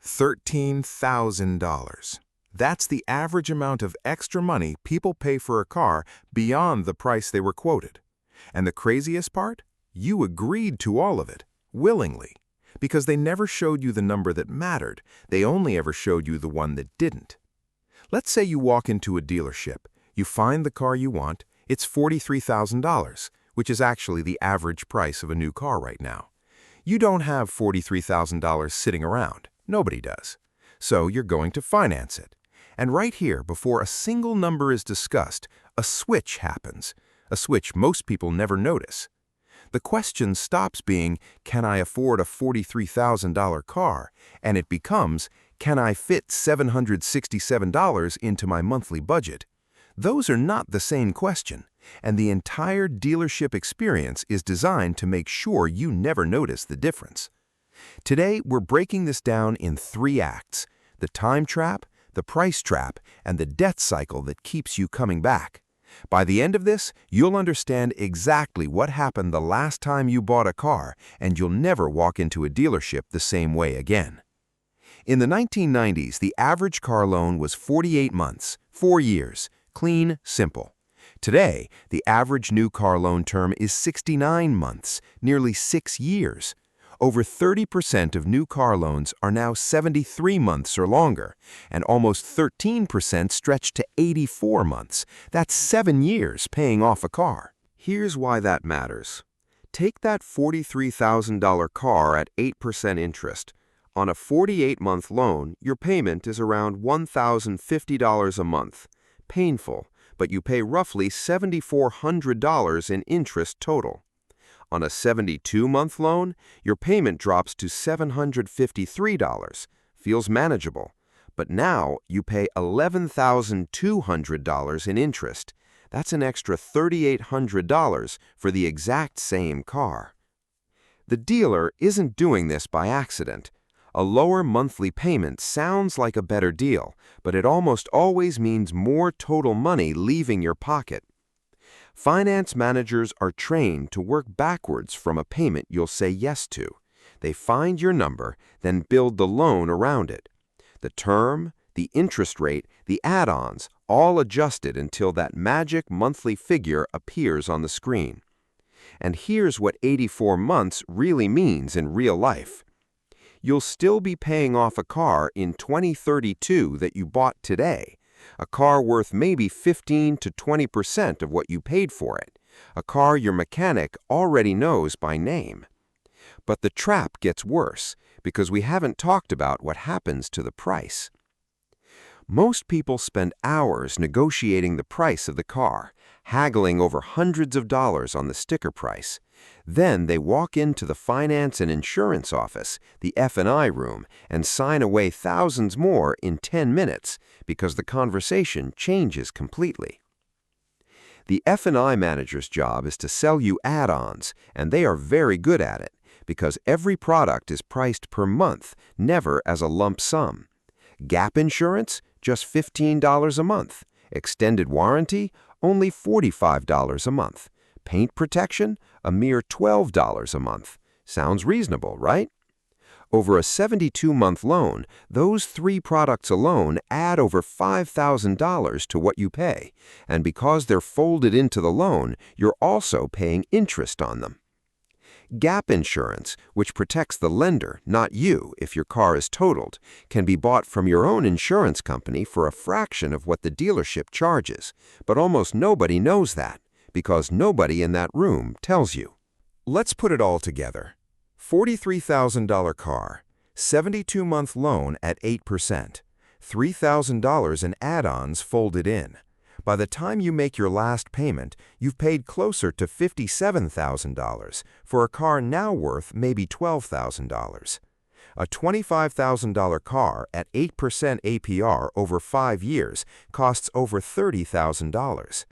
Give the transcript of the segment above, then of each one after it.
$13,000. That's the average amount of extra money people pay for a car beyond the price they were quoted. And the craziest part? You agreed to all of it, willingly, because they never showed you the number that mattered. They only ever showed you the one that didn't. Let's say you walk into a dealership. You find the car you want. It's $43,000, which is actually the average price of a new car right now. You don't have $43,000 sitting around. Nobody does. So you're going to finance it. And right here, before a single number is discussed, a switch happens, a switch most people never notice. The question stops being, can I afford a $43,000 car? And it becomes, can I fit $767 into my monthly budget? Those are not the same question, and the entire dealership experience is designed to make sure you never notice the difference. Today, we're breaking this down in 3 acts: the time trap, the price trap, and the debt cycle that keeps you coming back. By the end of this, you'll understand exactly what happened the last time you bought a car, and you'll never walk into a dealership the same way again. In the 1990s, the average car loan was 48 months, 4 years, clean, simple. Today, the average new car loan term is 69 months, nearly 6 years. Over 30% of new car loans are now 73 months or longer, and almost 13% stretch to 84 months. That's 7 years paying off a car. Here's why that matters. Take that $43,000 car at 8% interest. On a 48-month loan, your payment is around $1,050 a month. Painful, but you pay roughly $7,400 in interest total. On a 72-month loan, your payment drops to $753. Feels manageable. But now you pay $11,200 in interest. That's an extra $3,800 for the exact same car. The dealer isn't doing this by accident. A lower monthly payment sounds like a better deal, but it almost always means more total money leaving your pocket. Finance managers are trained to work backwards from a payment you'll say yes to. They find your number, then build the loan around it. The term, the interest rate, the add-ons, all adjusted until that magic monthly figure appears on the screen. And here's what 84 months really means in real life. You'll still be paying off a car in 2032 that you bought today. A car worth maybe 15 to 20% of what you paid for it. A car your mechanic already knows by name. But the trap gets worse because we haven't talked about what happens to the price. Most people spend hours negotiating the price of the car, haggling over hundreds of dollars on the sticker price. Then they walk into the finance and insurance office, the F&I room, and sign away thousands more in 10 minutes because the conversation changes completely. The F&I manager's job is to sell you add-ons, and they are very good at it because every product is priced per month, never as a lump sum. Gap insurance, just $15 a month. Extended warranty, only $45 a month. Paint protection, a mere $12 a month. Sounds reasonable, right? Over a 72-month loan, those 3 products alone add over $5,000 to what you pay, and because they're folded into the loan, you're also paying interest on them. Gap insurance, which protects the lender, not you, if your car is totaled, can be bought from your own insurance company for a fraction of what the dealership charges, but almost nobody knows that, because nobody in that room tells you. Let's put it all together. $43,000 car, 72-month loan at 8%, $3,000 in add-ons folded in. By the time you make your last payment, you've paid closer to $57,000 for a car now worth maybe $12,000. A $25,000 car at 8% APR over 5 years costs over $30,000.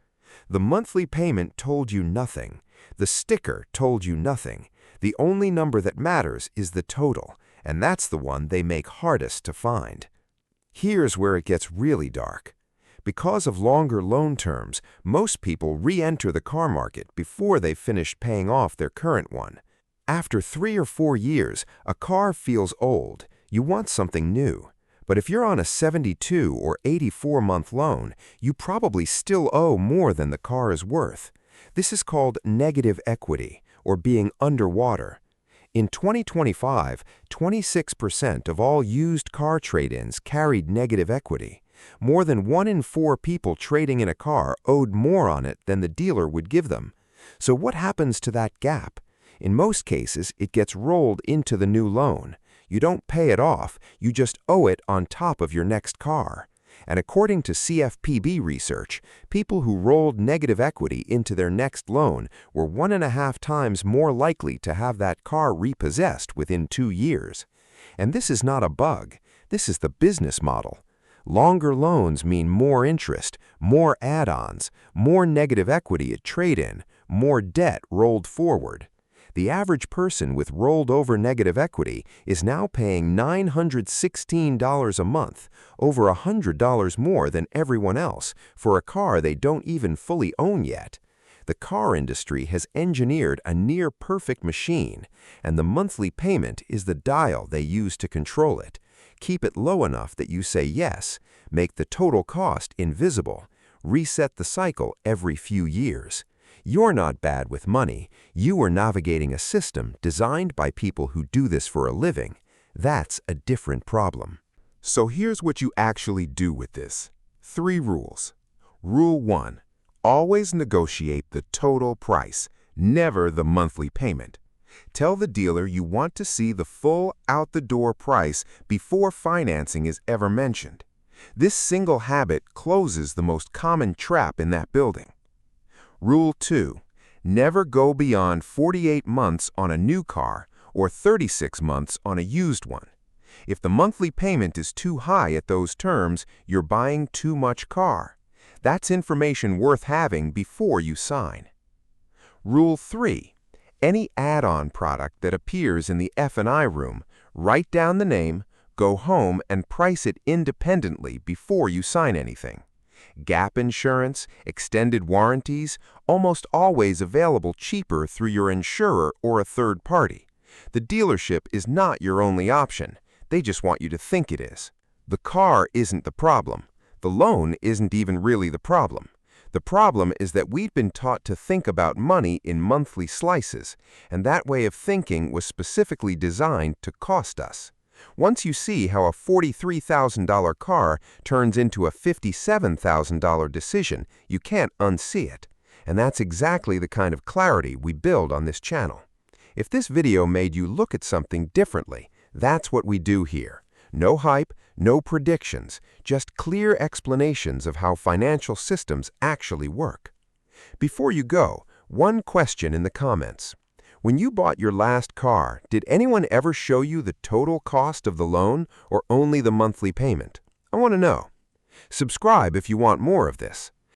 The monthly payment told you nothing. The sticker told you nothing. The only number that matters is the total, and that's the one they make hardest to find. Here's where it gets really dark. Because of longer loan terms, most people re-enter the car market before they've finished paying off their current one. After 3 or 4 years, a car feels old. You want something new. But if you're on a 72 or 84-month loan, you probably still owe more than the car is worth. This is called negative equity, or being underwater. In 2025, 26% of all used car trade-ins carried negative equity. More than 1 in 4 people trading in a car owed more on it than the dealer would give them. So what happens to that gap? In most cases, it gets rolled into the new loan. You don't pay it off, you just owe it on top of your next car. And according to CFPB research, people who rolled negative equity into their next loan were 1.5 times more likely to have that car repossessed within 2 years. And this is not a bug, this is the business model. Longer loans mean more interest, more add-ons, more negative equity at trade-in, more debt rolled forward. The average person with rolled over negative equity is now paying $916 a month, over $100 more than everyone else, for a car they don't even fully own yet. The car industry has engineered a near-perfect machine, and the monthly payment is the dial they use to control it. Keep it low enough that you say yes, make the total cost invisible, reset the cycle every few years. You're not bad with money. You are navigating a system designed by people who do this for a living. That's a different problem. So here's what you actually do with this. 3 rules. Rule 1. Always negotiate the total price, never the monthly payment. Tell the dealer you want to see the full out-the-door price before financing is ever mentioned. This single habit closes the most common trap in that building. Rule 2. Never go beyond 48 months on a new car or 36 months on a used one. If the monthly payment is too high at those terms, you're buying too much car. That's information worth having before you sign. Rule 3. Any add-on product that appears in the F&I room, write down the name, go home and price it independently before you sign anything. Gap insurance, extended warranties, almost always available cheaper through your insurer or a third party. The dealership is not your only option. They just want you to think it is. The car isn't the problem. The loan isn't even really the problem. The problem is that we've been taught to think about money in monthly slices, and that way of thinking was specifically designed to cost us. Once you see how a $43,000 car turns into a $57,000 decision, you can't unsee it. And that's exactly the kind of clarity we build on this channel. If this video made you look at something differently, that's what we do here. No hype, no predictions, just clear explanations of how financial systems actually work. Before you go, one question in the comments. When you bought your last car, did anyone ever show you the total cost of the loan or only the monthly payment? I want to know. Subscribe if you want more of this.